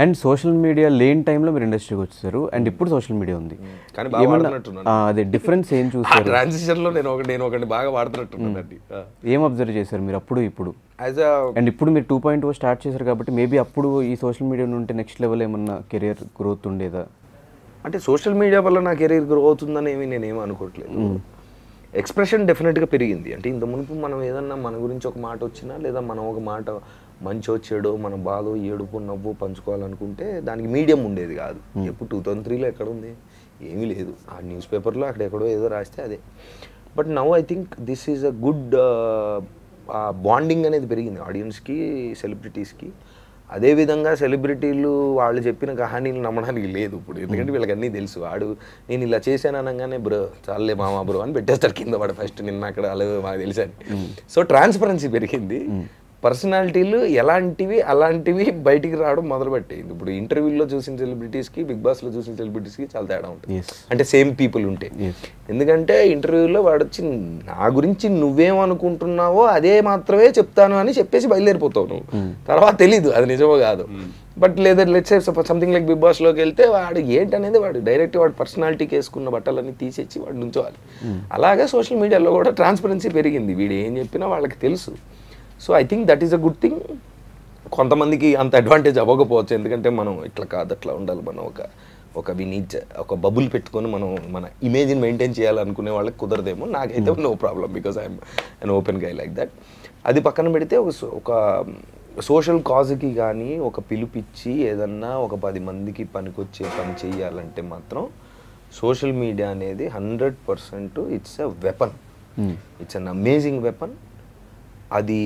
And social media లేని టైంలో మీరు ఇండస్ట్రీకి వచ్చేసారు అండ్ ఇప్పుడు సోషల్ మీడియా ఉంది కానీ బాగా వాడుతున్నట్టున్నాను. అదే డిఫరెన్స్ ఏం చూసారు? ట్రాన్సిషన్లో నేను ఒకటి బాగా వాడుతున్నట్టున్నానండి. ఏం అబ్జర్వ్ చేశారు మీరు అప్పుడు ఇప్పుడు? యాజ్ అ అండ్ ఇప్పుడు మీరు 2.0 స్టార్ట్ చేశారు కాబట్టి మేబీ అప్పుడు ఈ సోషల్ మీడియా ఉంటే నెక్స్ట్ లెవెల్ ఏమన్నా కెరియర్ గ్రోత్ ఉండేదా? అంటే సోషల్ మీడియా వల్ల నా కెరీర్ గ్రో అవుతుందని నేనేం అనుకోవట్లేదు. ఎక్స్ప్రెషన్ డెఫినెట్గా పెరిగింది. అంటే ఇంత మునుపు మనం ఏదన్నా మన గురించి ఒక మాట వచ్చినా లేదా మనం ఒక మాట మంచో చెడో మన బాధో ఏడుపు నవ్వు పంచుకోవాలనుకుంటే దానికి మీడియం ఉండేది కాదు. ఎప్పుడు 2003లో ఎక్కడ ఉంది? ఏమీ లేదు. ఆ న్యూస్ పేపర్లో అక్కడెక్కడో ఏదో రాస్తే అదే. But now I think this is a good bonding అనేది పెరిగింది ఆడియన్స్కి, సెలబ్రిటీస్కి. అదేవిధంగా సెలబ్రిటీలు వాళ్ళు చెప్పిన కహానీలు నమ్మడానికి లేదు ఇప్పుడు. ఎందుకంటే వీళ్ళకి అన్నీ తెలుసు. నేను ఇలా చేశాను అనగానే బ్రో చాలే మామా బ్రో అని పెట్టేస్తారు కింద వాడు ఫస్ట్ నిన్న అక్కడ అలా మాకు తెలిసాను. సో ట్రాన్స్పరెన్సీ పెరిగింది. పర్సనాలిటీలు అలాంటివి బయటికి రావడం మొదలుపెట్టింది. ఇప్పుడు ఇంటర్వ్యూలో చూసిన సెలబ్రిటీస్కి, బిగ్ బాస్లో చూసిన సెలబ్రిటీస్కి చాలా తేడా ఉంటుంది. అంటే సేమ్ పీపుల్ ఉంటే. ఎందుకంటే ఇంటర్వ్యూలో వాడు వచ్చి నా గురించి నువ్వేమనుకుంటున్నావో అదే మాత్రమే చెప్తాను అని చెప్పేసి బయలుదేరిపోతావు నువ్వు. తర్వాత తెలీదు అది నిజమో కాదు. బట్ లేదా let's say something like big బాస్లోకి వెళ్తే వాడు ఏంటనేది వాడు డైరెక్ట్ వాడు పర్సనాలిటీకి వేసుకున్న బట్టలన్నీ తీసేసి వాడు నుంచోవాలి. అలాగే సోషల్ మీడియాలో కూడా ట్రాన్స్పరెన్సీ పెరిగింది. వీడు ఏం చెప్పినా వాళ్ళకి తెలుసు. So I think that is a good thing. కొంతమందికి అంత అడ్వాంటేజ్ అవ్వకపోవచ్చు. ఎందుకంటే మనం ఇట్లా కాదు అట్లా ఉండాలి, మనం ఒక బబుల్ పెట్టుకొని మనం మన ఇమేజ్ని మెయింటైన్ చేయాలనుకునే వాళ్ళకి కుదరదేమో. నాకైతే no problem because I'm an open guy like that. అది పక్కన పెడితే ఒక సోషల్ కాజ్కి కానీ ఒక పిలుపిచ్చి ఏదన్నా ఒక 10 మందికి పనికొచ్చే పని చేయాలంటే మాత్రం సోషల్ మీడియా అనేది 100% it's a weapon. It's an amazing weapon. అది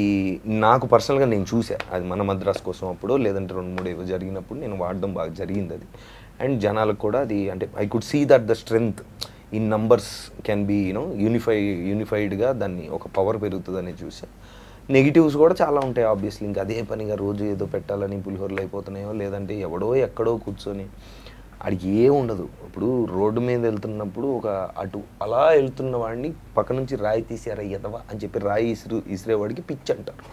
నాకు పర్సనల్గా నేను చూసా. అది మన మద్రాస్ కోసం అప్పుడు లేదంటే 2-3 ఏవో జరిగినప్పుడు నేను వాడడం బాగా జరిగింది అది. అండ్ జనాలకు కూడా అది అంటే I could see that the strength in numbers can be యూనిఫైడ్గా దాన్ని ఒక పవర్ పెరుగుతుందని చూసా. నెగిటివ్స్ కూడా చాలా ఉంటాయి ఆబ్వియస్లీ. ఇంకా అదే పనిగా రోజు ఏదో పెట్టాలని పులిహోరలు అయిపోతున్నాయో లేదంటే ఎవడో ఎక్కడో కూర్చొని ఆడికి ఏం ఉండదు. ఇప్పుడు రోడ్డు మీద వెళ్తున్నప్పుడు అటు అలా వెళ్తున్న వాడిని పక్క నుంచి రాయి తీసారా ఎదవా అని చెప్పి రాయి ఇసిరేవాడికి పిచ్చి అంటారు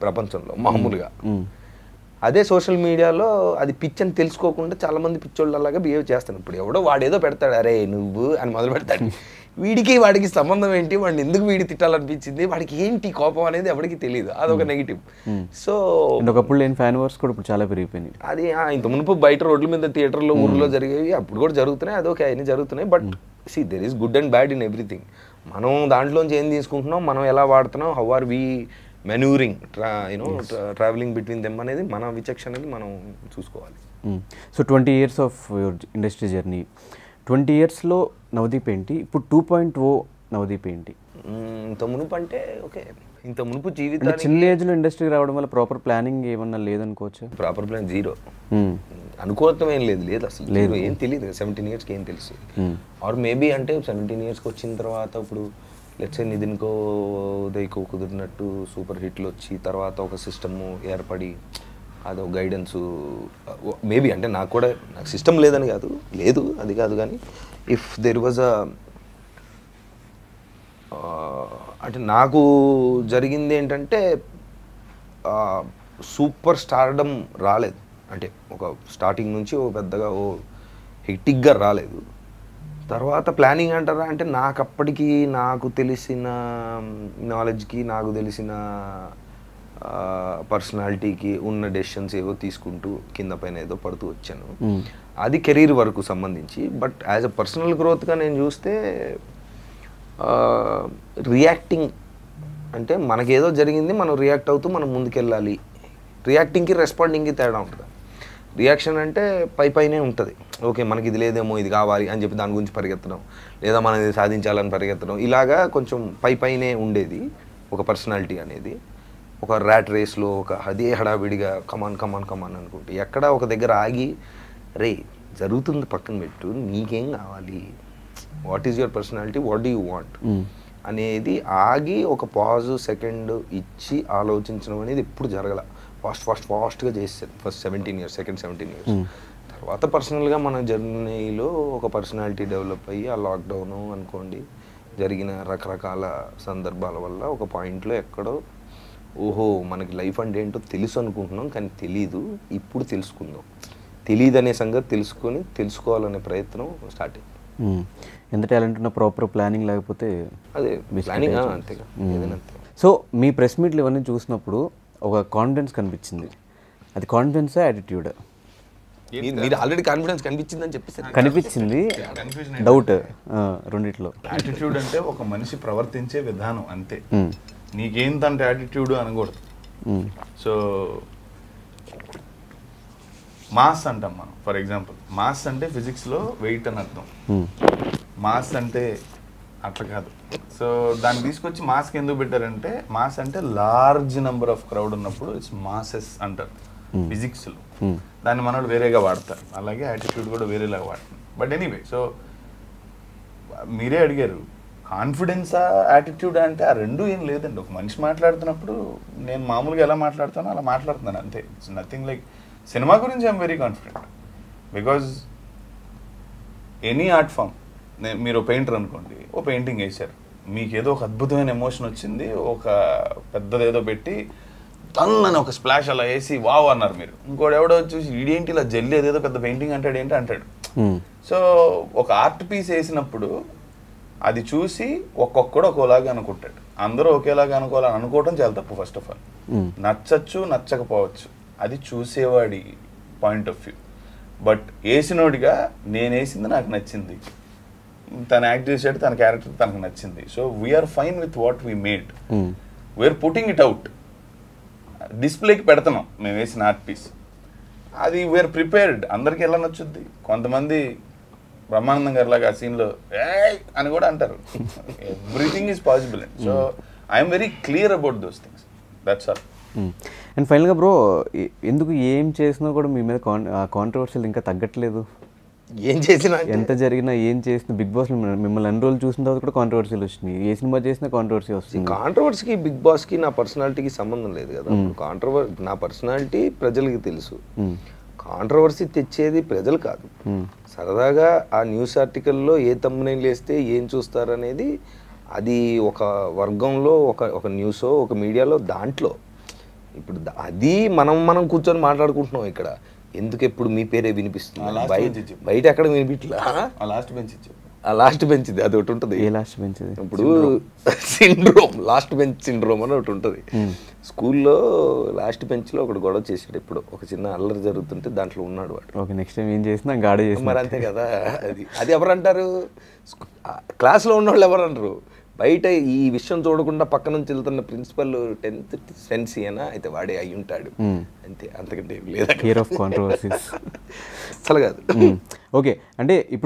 ప్రపంచంలో మామూలుగా. అదే సోషల్ మీడియాలో అది పిచ్ అని తెలుసుకోకుండా చాలామంది పిచ్చోళ్ళు అలాగా బిహేవ్ చేస్తాను. ఇప్పుడు ఎవడో వాడేదో పెడతాడు, అరే నువ్వు అని మొదలు పెడతాడు. వాడికి సంబంధం ఏంటి, వాడిని ఎందుకు వీడి తిట్టాలనిపించింది, వాడికి ఏంటి కోపం అనేది ఎవరికి తెలియదు. అదొక నెగిటివ్. సో ఒకప్పుడు లేని ఫ్యాన్ వార్స్ కూడా ఇప్పుడు చాలా పెరిగిపోయినాయి. అది ఇంత మునుపు బయట రోడ్ల మీద థియేటర్లో ఊర్లో జరిగేవి అప్పుడు కూడా జరుగుతున్నాయి. అదొకే అన్నీ జరుగుతున్నాయి. But see there is good and bad in everything. మనం దాంట్లోంచి ఏం తీసుకుంటున్నాం, మనం ఎలా వాడుతున్నాం, how are we maneuvering travelling between them అనేది మన విచక్షణ అనేది మనం చూసుకోవాలి. So 20 years of your industry journey, 20 yearsలో నవదీప్ ఏంటి, ఇప్పుడు 2.0 నవదీప్ ఏంటి? ఇంత మునుపు అంటే ఓకే, ఇంత మునుపు జీవితం చిన్న ఏజ్లో ఇండస్ట్రీకి రావడం వల్ల ప్రాపర్ ప్లానింగ్ ఏమన్నా లేదనుకోవచ్చు? Proper plan zero. అనుకోవటం ఏం లేదు అసలు. లేదు, ఏం తెలియదు. 17 yearsకి ఏం తెలుసు? ఆర్ మేబీ అంటే 17 yearsకి వచ్చిన తర్వాత ఇప్పుడు లెట్స్ సే నితిన్కో ఉదయ్కో కుదిరినట్టు సూపర్ హిట్లు వచ్చి తర్వాత ఒక సిస్టము ఏర్పడి అదొక గైడెన్సు మేబీ. అంటే నాకు సిస్టమ్ లేదని కాదు, లేదు అది కాదు. కానీ ఇఫ్ దెర్ వాజ్ అంటే నాకు జరిగింది ఏంటంటే సూపర్ స్టార్డమ్ రాలేదు. అంటే ఒక స్టార్టింగ్ నుంచి పెద్దగా హెక్టిక్గా రాలేదు. తర్వాత ప్లానింగ్ అంటారా అంటే నాకు తెలిసిన నాలెడ్జ్కి, నాకు తెలిసిన పర్సనాలిటీకి ఉన్న డెసిషన్స్ ఏవో తీసుకుంటూ కింద పైన ఏదో పడుతూ వచ్చాను. అది కెరీర్ వరకు సంబంధించి. బట్ యాజ్ అ పర్సనల్ గ్రోత్గా నేను చూస్తే రియాక్టింగ్ అంటే మనకేదో జరిగింది, మనం రియాక్ట్ అవుతూ మనం ముందుకెళ్ళాలి. రియాక్టింగ్కి రెస్పాండింగ్కి తేడా ఉంటుంది. రియాక్షన్ అంటే పైనే ఉంటుంది. ఓకే మనకి ఇది లేదేమో, ఇది కావాలి అని చెప్పి దాని గురించి పరిగెత్తడం, లేదా మనం ఇది సాధించాలని పరిగెత్తడం, ఇలాగా కొంచెం పైనే ఉండేది ఒక పర్సనాలిటీ అనేది. ఒక ర్యాట్ రేస్లో అదే హడావిడిగా కమాన్ అనుకుంటే ఎక్కడ ఒక దగ్గర ఆగి రే జరుగుతుంది పక్కన పెట్టు, నీకేం కావాలి, what is your personality, what do you want అనేది ఆగి ఒక పాజ్ సెకండ్ ఇచ్చి ఆలోచించడం అనేది ఎప్పుడు జరగల. ఫాస్ట్గా చేశాను ఫస్ట్ 17 years, సెకండ్ 17 years. తర్వాత పర్సనల్గా మన జర్నీలో ఒక పర్సనాలిటీ డెవలప్ అయ్యి ఆ లాక్డౌను అనుకోండి జరిగిన రకరకాల సందర్భాల వల్ల ఒక పాయింట్లో ఎక్కడో ఓహో మనకి లైఫ్ అంటే ఏంటో తెలుసు అనుకుంటున్నాం కానీ తెలీదు, ఇప్పుడు తెలుసుకుందాం, తెలియదు అనే సంగతి తెలుసుకోవాలనే ప్రయత్నం స్టార్ట్ అయింది. ఎంత టాలెంట్ ఉన్న ప్రాపర్ ప్లానింగ్ లేకపోతే అదే ప్లానింగ్ అంతేగా ఏదైనా అంతే. సో మీ ప్రెస్ మీట్లు ఇవన్నీ చూసినప్పుడు ఒక కాన్ఫిడెన్స్ కనిపించింది, అది కాన్ఫిడెన్సా యాటిట్యూడ్? మీరు ఆల్రెడీ కాన్ఫిడెన్స్ కనిపించిందని చెప్పేసి కనిపించింది, డౌట్ రెండిట్లో. యాటిట్యూడ్ అంటే ఒక మనిషి ప్రవర్తించే విధానం అంతే, నీకేంతంటే యాటిట్యూడ్ అనకూడదు. సో మాస్ అంటాం మనం. ఫర్ ఎగ్జాంపుల్ మాస్ అంటే ఫిజిక్స్లో వెయిట్ అని అర్థం, మాస్ అంటే అట్లా కాదు. సో దాన్ని తీసుకొచ్చి మాస్కి ఎందుకు పెట్టారంటే, మాస్ అంటే లార్జ్ నెంబర్ ఆఫ్ క్రౌడ్ ఉన్నప్పుడు ఇట్స్ మాసెస్ అంటారు ఫిజిక్స్లో. దాన్ని మనోడు వేరేగా వాడతారు, అలాగే యాటిట్యూడ్ కూడా వేరేలాగా వాడతారు. బట్ ఎనీవే, సో మీరే అడిగారు కాన్ఫిడెన్సా యాటిట్యూడ్ అంటే ఆ రెండు ఏం లేదండి. ఒక మనిషి మాట్లాడుతున్నప్పుడు నేను మామూలుగా ఎలా మాట్లాడుతానో అలా మాట్లాడుతున్నాను అంతే. It's nothing like. సినిమా గురించి I'm very confident because any art form, మీరు పెయింటర్ అనుకోండి, ఓ పెయింటింగ్ వేశారు, మీకు ఏదో ఒక అద్భుతమైన ఎమోషన్ వచ్చింది, ఒక పెద్దదేదో పెట్టి తన్నని ఒక స్ప్లాష్ అలా వేసి వావ్ అన్నారు మీరు. ఇంకోటి ఎవడో చూసి ఇదేంటి ఇలా జల్లి ఏదేదో పెద్ద పెయింటింగ్ అంటాడు ఏంటి అంటాడు. సో ఒక ఆర్ట్ పీస్ వేసినప్పుడు అది చూసి ఒక్కొక్కడు ఒక్కోలాగా అనుకుంటాడు, అందరూ ఒకేలాగా అనుకోవాలని అనుకోవడం చాలా తప్పు. ఫస్ట్ ఆఫ్ ఆల్ నచ్చచ్చు నచ్చకపోవచ్చు, అది చూసేవాడి పాయింట్ ఆఫ్ వ్యూ. బట్ వేసినోడిగా నేను వేసింది నాకు నచ్చింది, తను యాక్ట్ చేసాడు, తన క్యారెక్టర్ తనకు నచ్చింది. So we're fine with what we made, we're putting it out, డిస్ప్లేకి పెడుతున్నాం మేము వేసిన ఆర్ట్ పీస్. అది వీఆర్ ప్రిపేర్డ్, అందరికి ఎలా నచ్చుద్ది. కొంతమంది బ్రహ్మానందం గారి లాగా ఆ సీన్లో ఏయ్ అని కూడా అంటారు. Everything is possible and so I'm very clear about those things, that's all. And ఫైనల్గా బ్రో, ఎందుకు ఏం చేసినా కూడా మీ మీద కాంట్రవర్షియల్ ఇంకా తగ్గట్లేదు? ఏం చేసినా ఎంత జరిగినా ఏం చేసినా బిగ్ బాస్ మిమ్మల్ని అన్ని రోజులు చూసిన తర్వాత కూడా కాంట్రవర్సీలు వచ్చినాయి, ఏ సినిమా చేసినా కాంట్రవర్సీ వస్తుంది. కాంట్రవర్సీకి బిగ్ బాస్కి నా పర్సనాలిటీకి సంబంధం లేదు కదా. నా పర్సనాలిటీ ప్రజలకి తెలుసు, కాంట్రవర్సీ తెచ్చేది ప్రజలు కాదు. సరదాగా ఆ న్యూస్ ఆర్టికల్లో ఏ తమ్మునైలు వేస్తే ఏం చూస్తారనేది అది ఒక వర్గంలో ఒక న్యూసో ఒక మీడియాలో దాంట్లో. ఇప్పుడు అది మనం కూర్చొని మాట్లాడుకుంటున్నాం ఇక్కడ, ఎందుకు ఎప్పుడు మీ పేరే వినిపిస్తుంది, బయట ఎక్కడ వినిపించలా. లాస్ట్ బెంచ్ ఆ లాస్ట్ బెంచ్ ఇది అది ఒకటి ఉంటుంది. ఏ లాస్ట్ బెంచ్? ఇప్పుడు సిండ్రోమ్, లాస్ట్ బెంచ్ సిండ్రోమ్ అని ఒకటి ఉంటుంది. స్కూల్లో లాస్ట్ బెంచ్లో ఒకటి గొడవ చేసాడు, ఇప్పుడు ఒక చిన్న అల్లరి జరుగుతుంటే దాంట్లో ఉన్నాడు వాడు. ఓకే, నెక్స్ట్ టైం ఏం చేసినా గాడే చేసి మరి అంతే కదా. అది ఎవరంటారు, క్లాస్లో ఉన్నవాళ్ళు ఎవరు అంటారు, బయట ఈ విషయం చూడకుండా పక్క నుంచి వెళ్తున్న ప్రిన్సిపల్ 10th సెన్సీ అయినా అయితే వాడే అయి ఉంటాడు అంతే, అంతకంటే లేదు. హియర్ ఆఫ్ కాంట్రవర్సీస్ అసలు కాదు. ఓకే, అంటే ఇప్పుడు